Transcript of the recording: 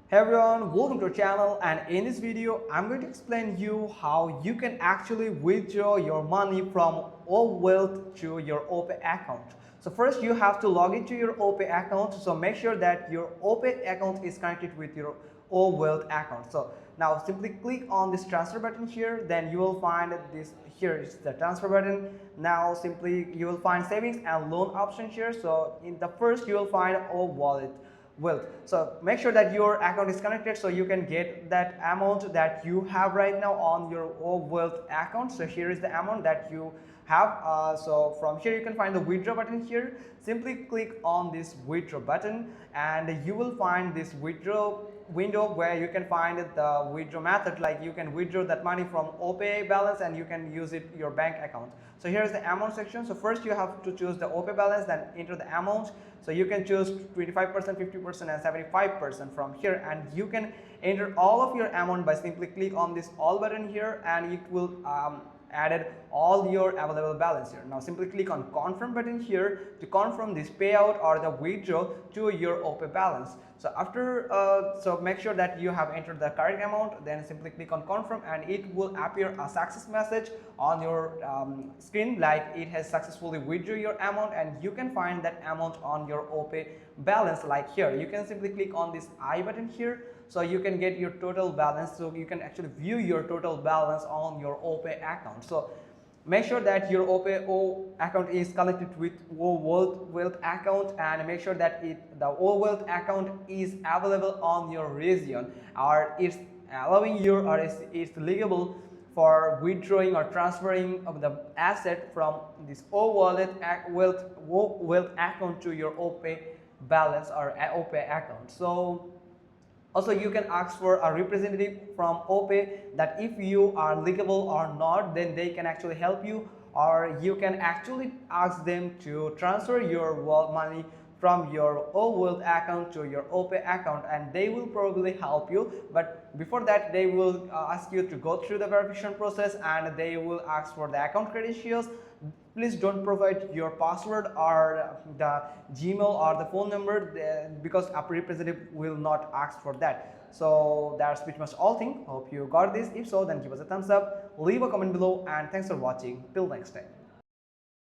Hey everyone, welcome to our channel, and in this video I'm going to explain you how you can actually withdraw your money from Owealth to your Opay account. So first you have to log into your Opay account, so make sure that your Opay account is connected with your Owealth account. So now simply click on this transfer button here, then you will find this here is the transfer button. Now simply you will find savings and loan option here. So in the first you will find Owealth wealth. So make sure that your account is connected so you can get that amount that you have right now on your wealth account. So here is the amount that you have. So from here you can find the withdraw button here. Simply click on this withdraw button and you will find this withdraw window where you can find the withdraw method, like you can withdraw that money from Opay balance and you can use it your bank account. So here is the amount section. So first you have to choose the Opay balance, then enter the amount. So you can choose 25%, 50% and 75% from here, and you can enter all of your amount by simply click on this all button here, and it will added all your available balance here. Now simply click on confirm button here to confirm this payout or the withdrawal to your Opay balance. So after so make sure that you have entered the correct amount, then simply click on confirm and it will appear a success message on your screen, like it has successfully withdrawn your amount, and you can find that amount on your Opay balance. Like here you can simply click on this I button here, so you can get your total balance, so you can actually view your total balance on your Opay account. So make sure that your Opay account is connected with Owealth account, and make sure that the Owealth account is available on your region, or it's allowing you, or it's legal for withdrawing or transferring of the asset from this Owealth account to your Opay balance or Opay account. So also you can ask for a representative from Opay, that if you are legal or not, then they can actually help you, or you can actually ask them to transfer your money from your Owealth account to your Opay account, and they will probably help you. But before that they will ask you to go through the verification process, and they will ask for the account credentials. Please don't provide your password or the Gmail or the phone number, because a representative will not ask for that. So that's pretty much all thing. Hope you got this. If so, then give us a thumbs up, leave a comment below, and thanks for watching. Till next time.